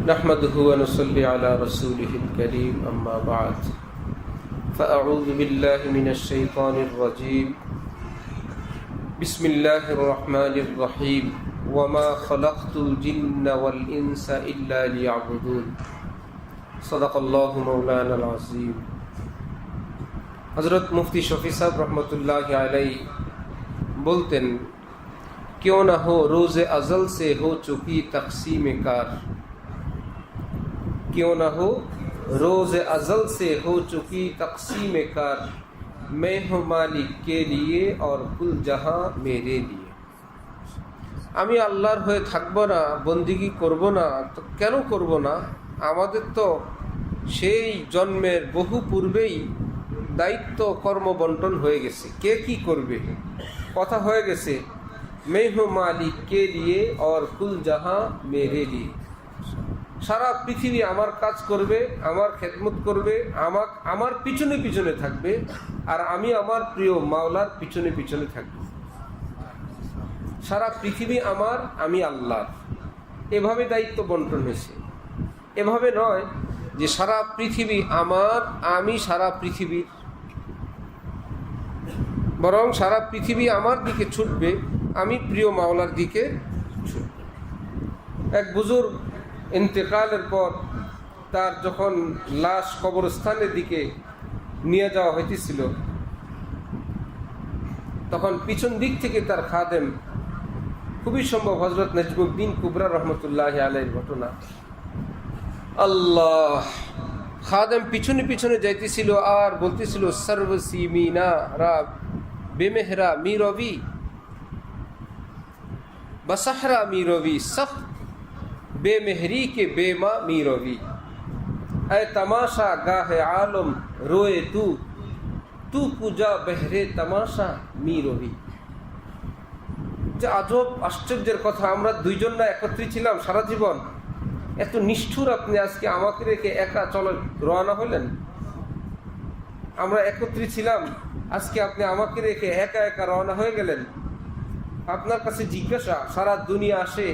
نحمده ونصلي على رسوله الكريم أما بعد فأعوذ بالله من الشيطان الرجيم بسم الله الرحمن الرحيم وما خلقت الجن والإنس إلا ليعبدون صدق الله مولانا العظيم हज़रत मुफ्ती शफी साहब रहमतुल्लाह अलैह बोलतें क्यों ना हो रोज़े अज़ल से हो चुकी तक़सीम कार, क्यों ना हो रोज़े अज़ल से हो चुकी तक़सीम कार, मैं हूँ मालिक के लिए और कुल जहां मेरे लिए। আমি আল্লাহর হয়ে থাকবো না, বন্দিগি করব না, তো কেন করব না? আমাদের তো সেই জন্মের বহু পূর্বেই দায়িত্ব কর্ম বন্টন হয়ে গেছে, কে কি করবে কথা হয়ে গেছে। मैं हूँ मालिक के लिए और कुल जहां मेरे लिए। সারা পৃথিবী আমার কাজ করবে, আমার খেদমত করবে, আমার পিছনে পিছনে থাকবে, আর আমি আমার প্রিয় মাওলার পিছনে পিছনে থাকব। সারা পৃথিবী আমার, আমি আল্লাহর। এভাবে দায়িত্ব বন্টন হয়েছে। এভাবে নয় যে সারা পৃথিবী আমার, আমি সারা পৃথিবীর, বরং সারা পৃথিবী আমার দিকে ছুটবে, আমি প্রিয় মাওলার দিকে ছুটব। এক বুজুর্গ ইন্তেকালের পর তার যখন লাশ কবরস্থানের দিকে নিয়ে যাওয়া হইতেছিল, তখন পিছন দিক থেকে তার খাদেম, খুবই সম্ভব হযরত নজমুদ্দিন কুবরা রহমতুল্লাহ আলাইহির ঘটনা, আল্লাহ, খাদেম পিছনে পিছনে যাইতেছিল আর বলতেছিল সর্বসি মিনা রা বেমেহরা মি রবি বসহরা মি রবি সফ बेमेहरी के बेमा मी रवि, ऐ तमाशा गाहे आलम रोए तू, तू पूजा बहरे तमाशा मी रवि। যে আজব আশ্চর্যের কথা, আমরা দুইজন না একত্রিত ছিলাম সারা জীবন, এত নিষ্ঠুর আপনি আজকে আমাকে রেখে একা চলে রওনা হলেন। আমরা একত্রিত ছিলাম, আজকে আপনি আমাকে রেখে একা একা রওনা হয়ে গেলেন। আপনার কাছে জিজ্ঞাসা, সারা দুনিয়া আসে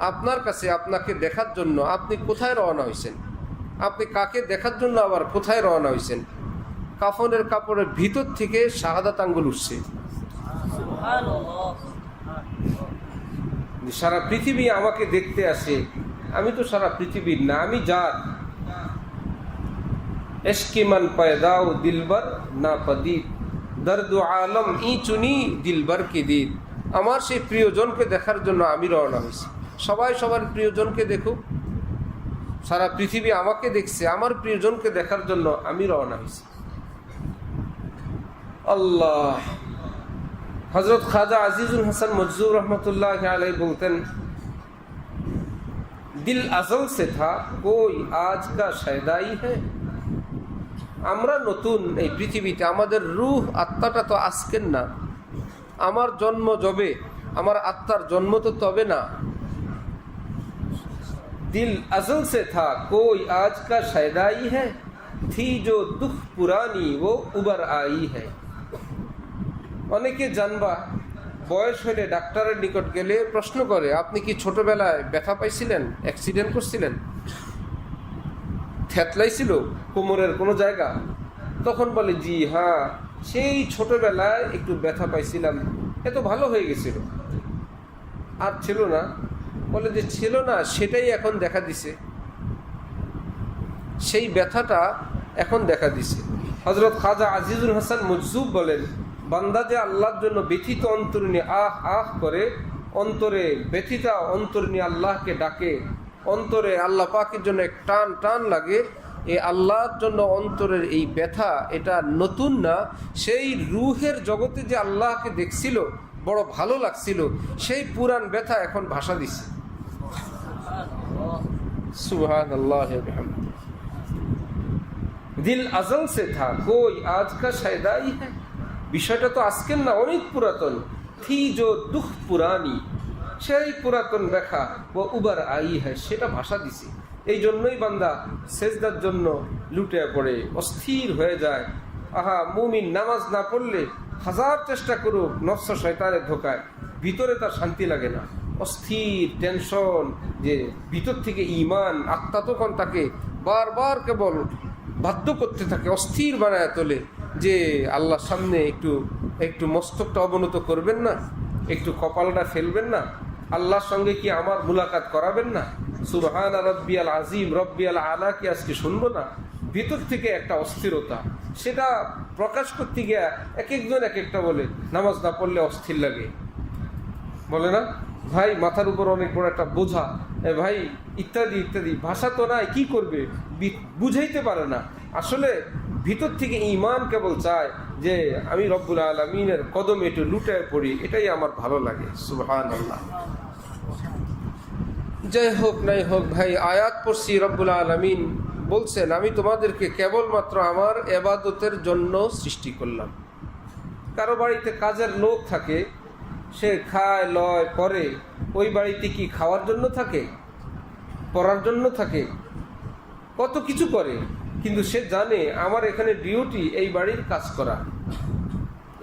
আপনার কাছে আপনাকে দেখার জন্য, আপনি কোথায় রওনা হয়েছেন? আপনি কাকে দেখার জন্য আবার কোথায় রওনা হয়েছেন? কাফনের কাপড়ের ভিতর থেকে শাহাদাত আঙ্গুল উঠছে। সারা পৃথিবী আমাকে দেখতে আসে, আমি তো সারা পৃথিবীর না, আমি যার। এশকিমান পয়দাও দিলবর না পদীপ, দর্দ আলম ই চুনি দিলবর কে দিদ। আমার সেই প্রিয়জনকে দেখার জন্য আমি রওনা হয়েছি। সবাই সবার প্রিয়জনকে দেখুক, সারা পৃথিবী আমাকে দেখছে, আমার প্রিয়জনকে দেখার জন্য আমি রওনা হয়েছি। আল্লাহ। হযরত খাজা আজিজুল হাসান মজজুর রহমতুল্লাহ আলাইহি বলতেন, দিল আজল সে থা কোই আজ কা শায়দাই হ্যায়। আমরা নতুন এই পৃথিবীতে, আমাদের রূহ আত্মাটা তো আজকের না। আমার জন্ম যবে, আমার আত্মার জন্ম তো তবে না। दिल अज़ल से था कोई आज का शैदाई है, थी जो दुख पुरानी वो उबर आई है। অনেকে জানবা বয়স হলে ডাক্তারের নিকট গেলে প্রশ্ন করে, আপনি কি ছোটবেলায় ব্যথা পাইছিলেন, অ্যাক্সিডেন্ট করছিলেন, থেতলাইছিল কোমরের কোনো জায়গা? তখন বলে জি হ্যাঁ, সেই ছোটবেলায় একটু ব্যথা পাইছিলাম, এত ভালো হয়ে গেছিল, আর ছিল না। বলে যে ছিল না, সেটাই এখন দেখা দিছে, সেই ব্যথাটা এখন দেখা দিছে। হযরত খাজা আজিজুল হাসান মজজুব বলেন, বান্দা যে আল্লাহর জন্য ব্যথিত অন্তর নিয়ে আহ আহ করে, অন্তরে ব্যথিতা অন্তর নিয়ে আল্লাহকে ডাকে, অন্তরে আল্লাহ পাকের জন্য এক টান টান লাগে, এই আল্লাহর জন্য অন্তরের এই ব্যথা, এটা নতুন না। সেই রূহের জগতে যে আল্লাহকে দেখছিল, বড় ভালো লাগছিল, সেই পুরান ব্যথা এখন ভাষা দিচ্ছে। সুবহানাল্লাহ ওয়া বিহামদিহি। দিল আজল সে থা কোই আজ কা শায়দাই হ্যায়। বিষয়টা তো আজকের না, অনেক পুরাতন। থি জো দুঃখ পুরানি, সেই পুরাতন ব্যথা ও উবার আই হ্যায়, সেটা ভাষা দিছে। এই জন্যই বান্দা সেজদার জন্য লুটে পড়ে, অস্থির হয়ে যায়। আহা, মুমিন নামাজ না পড়লে হাজার চেষ্টা করুক, নফস শয়তানের ধোকায় ভিতরে তার শান্তি লাগে না। অস্থির টেনশন, যে ভিতর থেকে ঈমান আত্মা তখন তাকে বারবার কেবল বাধ্য করতে থাকে, অস্থির বানায় তোলে যে আল্লাহর সামনে একটু মস্তকটা অবনত করবেন না, একটু কপালটা ফেলবেন না, আল্লাহর সঙ্গে কি আমার মুলাকাত করাবেন না, সুবহান রব্বিয়াল আজিম রব্বিয়াল আলা কি আজকে শুনবো না। ভিতর থেকে একটা অস্থিরতা, সেটা প্রকাশ করতে গিয়া এক একজন এক একটা বলে, নামাজ না পড়লে অস্থির লাগে, বলে না ভাই মাথার উপর অনেক বড় একটা বোঝা, ভাই ইত্যাদি ইত্যাদি। ভাষা তো নাই, কি করবে, বুঝাইতে পারে না। আসলে ভিতর থেকে ঈমান কেবল চায় যে আমি রব্বুল আলামিনের কদমে একটু লুটায় পড়ি, এটাই আমার ভালো লাগে। সুবহানাল্লাহ। যাই হোক নাই হোক ভাই, আয়াত পড়ছি, রব্বুল আলামিন বলছেন আমি তোমাদেরকে কেবলমাত্র আমার ইবাদতের জন্য সৃষ্টি করলাম। কারো বাড়িতে কাজের লোক থাকে, সে খায় লয় করে, ওই বাড়িতে কি খাওয়ার জন্য থাকে, পড়ার জন্য থাকে, কত কিছু করে, কিন্তু সে জানে আমার এখানে ডিউটি এই বাড়ির কাজ করা,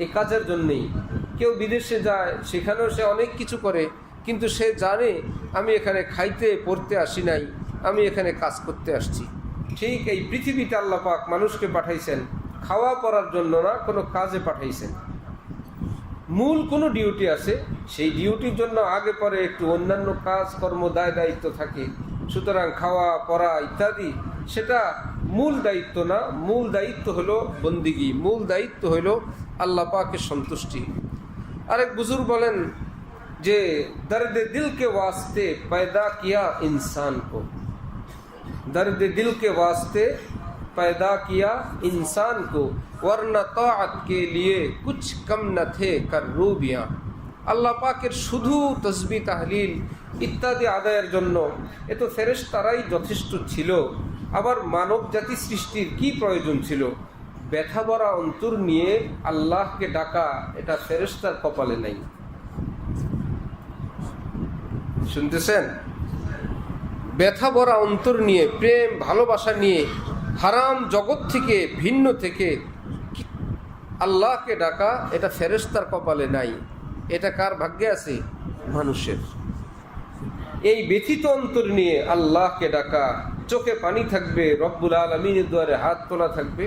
এই কাজের জন্যেই। কেউ বিদেশে যায়, সেখানেও সে অনেক কিছু করে, কিন্তু সে জানে আমি এখানে খাইতে পড়তে আসি নাই, আমি এখানে কাজ করতে আসছি। ঠিক এই পৃথিবীতে আল্লাহ পাক মানুষকে পাঠাইছেন খাওয়া পড়ার জন্য না, কোনো কাজে পাঠাইছেন। মূল কোনো ডিউটি আছে, সেই ডিউটির জন্য আগে পরে একটু অন্যান্য কাজ কর্ম দায় দায়িত্ব থাকে। সুতরাং খাওয়া পড়া ইত্যাদি সেটা মূল দায়িত্ব না, মূল দায়িত্ব হলো বন্দিগি, মূল দায়িত্ব হলো আল্লাহ পাকের সন্তুষ্টি। আরেক বুজুর্গ বলেন যে দর্দে দিল কে ওয়াস্তে पैदा किया इंसान को, दर्द दिल के वास्ते पैदा किया इंसान को, वरना ताअत के लिए कुछ कम न थे कर्रूबियाँ। আল্লাহ পাকের শুধু তসবিহ তাহলিল ইত্যাদি আদায়ের জন্য এ তো ফেরেশতারাই যথেষ্ট ছিল, আবার মানব জাতি সৃষ্টির কি প্রয়োজন ছিল? ব্যথা ভরা অন্তর নিয়ে আল্লাহকে ডাকা, এটা ফেরেশতার কপালে নাই। শুনতেছেন? ব্যথা ভরা অন্তর নিয়ে, প্রেম ভালোবাসা নিয়ে, হারাম জগৎ থেকে ভিন্ন থেকে আল্লাহকে ডাকা, এটা ফেরেশতার কপালে নাই। এটা কার ভাগ্যে আছে? মানুষের। এই ব্যথিত অন্তর নিয়ে আল্লাহকে ডাকা, চোখে পানি থাকবে, রব্বুল আলামিনের দুয়ারে হাত তোলা থাকবে,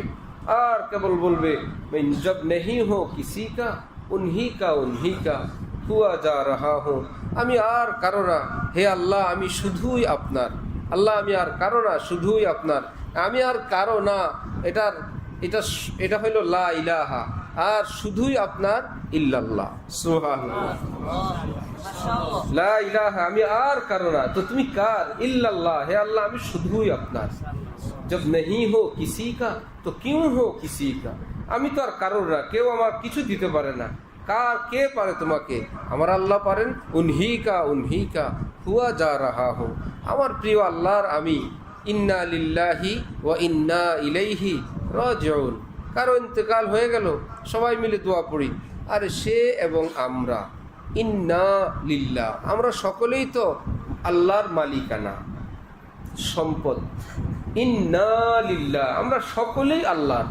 আর কেবল বলবে मैं जब नहीं हो किसी का उन्हीं का हुआ जा रहा हूँ। আমি আর কারো না, হে আল্লাহ আমি শুধুই আপনার। আল্লাহ আমি আর কারো না, শুধুই আপনার। আমি আর কারো না, এটা হইল লা ইলাহা, আর শুধুই আপনার ইল্লাল্লাহ। সুবহানাল্লাহ। লা ইলাহা, আমি আর কারো না, তো তুমি কার? ইল্লাল্লাহ, হে আল্লাহ আমি শুধুই আপনার। जब नहीं हो किसी का तो क्यों हो किसी का, আমি তো আর কারোর না, কেউ আমার কিছু দিতে পারে না। কে পারে তোমাকে? আমার আল্লাহ পারেন। উনহি কা হুয়া যা রাহা হো, আমার প্রিয় আল্লাহর আমি। ইন্না লিল্লাহি ওয়া ইন্না ইলাইহি রাজিউন, কারো ইন্তেকাল হয়ে গেল, সবাই মিলে দোয়া পড়ি, আরে সে এবং আমরা ইন্না লিল্লাহ, আমরা সকলেই তো আল্লাহর মালিকানা সম্পদ। ইন্না লিল্লাহ, আমরা সকলেই আল্লাহর।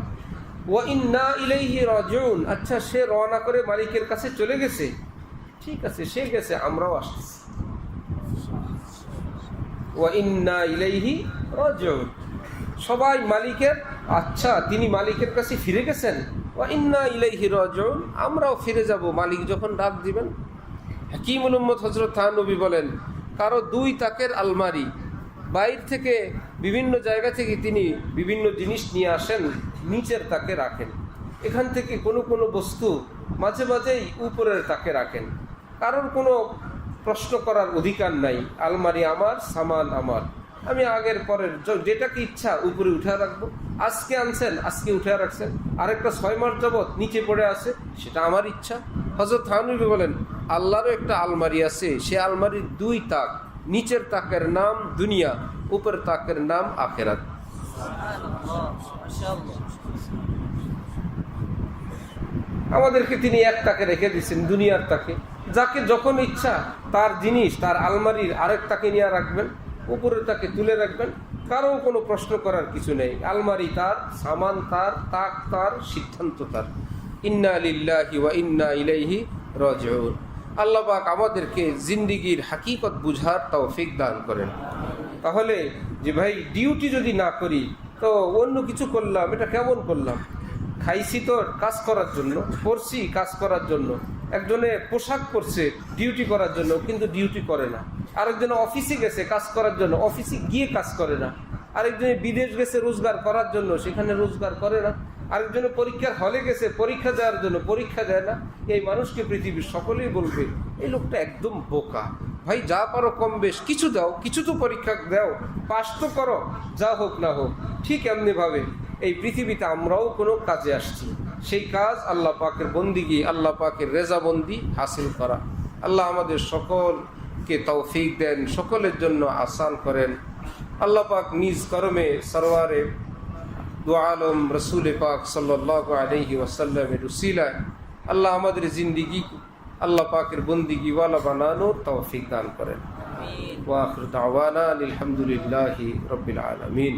ওয়া ইন্না ইলাইহি রাজিউন, আচ্ছা সে রওনা করে মালিকের কাছে চলে গেছে, ঠিক আছে সে গেছে, আমরাও আসছি। ওয়া ইন্না ইলাইহি রাজিউন, সবাই মালিকের। আচ্ছা তিনি মালিকের কাছে ফিরে গেছেন, ওয়া ইন্না ইলাইহি রাজিউন, আমরাও ফিরে যাব মালিক যখন ডাক দিবেন। হাকিমুল উম্মত হযরত থানবী বলেন, কারো 2 তাকের আলমারি, বাইর থেকে বিভিন্ন জায়গা থেকে তিনি বিভিন্ন জিনিস নিয়ে আসেন, নিচের তাকে রাখেন। এখান থেকে কোনো বস্তু মাঝে মাঝেই উপরের তাকে রাখেন, কারোর কোনো প্রশ্ন করার অধিকার নাই। আলমারি আমার, সামান আমার, আমি আগের পরের যেটাকে ইচ্ছা উপরে উঠে রাখবো। আজকে আনছেন, আজকে উঠে রাখছেন, আরেকটা 6 মাস যাবৎ নিচে পড়ে আছে, সেটা আমার ইচ্ছা। হযরত থানবী বলেন, আল্লাহরও একটা আলমারি আছে, সে আলমারির 2 তাক, নিচের তাকের নাম দুনিয়া, উপরের তাকের নাম আখিরাত। আমাদেরকে তিনি এক তাকে রেখে দিচ্ছেন, দুনিয়ার তাকে। যাকে যখন ইচ্ছা তার জিনিস, তার আলমারির আরেক তাকে নিয়ে রাখবেন, উপরের তাকে তুলে রাখবেন, কারো কোনো প্রশ্ন করার কিছু নেই। আলমারি তার, সামান তার, তাক তার, সিদ্ধান্ত তার। ইন্না লিল্লাহি ওয়া ইন্না ইলাইহি রাজিউন। আল্লাহ পাক আমাদেরকে জিন্দিগির হাকিকত বুঝার তৌফিক দান করেন। তাহলে যে ভাই ডিউটি যদি না করি তো অন্য কিছু করলাম, এটা কেমন করলাম? খাইছি তো কাজ করার জন্য, পড়ছি কাজ করার জন্য। একজনে পোশাক পরছে ডিউটি করার জন্য, কিন্তু ডিউটি করে না। আরেকজনে অফিসে গেছে কাজ করার জন্য, অফিসে গিয়ে কাজ করে না। আরেকজনে বিদেশ গেছে রোজগার করার জন্য, সেখানে রোজগার করে না। আরেকজনে পরীক্ষার হলে গেছে পরীক্ষা দেওয়ার জন্য, পরীক্ষা দেয় না। এই মানুষকে পৃথিবীর সকলেই বলবে এই লোকটা একদম বোকা। ভাই যা পারো কম বেশ কিছু দাও, কিছু তো পরীক্ষা দাও, পাস তো করো, যা হোক না হোক। ঠিক এমনিভাবে এই পৃথিবীতে আমরাও কোনো কাজে আসছি, সেই কাজ আল্লাহ পাকের বন্দিগি, আল্লাহ পাকের রেজাবন্দি হাসিল করা। আল্লাহ আমাদের সকলকে তৌফিক দেন, সকলের জন্য আসান করেন। আল্লাহ পাক নিজ কর্মে সরওয়ারে দু আলম রসুল পাক সাল্লাল্লাহু আলাইহি ওয়াসাল্লামের উসিলায় আল্লাহ আমাদের জিন্দিগি আল্লাহ পাকের বন্দিগি ওয়ালা বানানোর তৌফিক দান করেন। ওয়া আখিরু দাওয়ানা আলহামদুলিল্লাহি রাব্বিল আলামিন।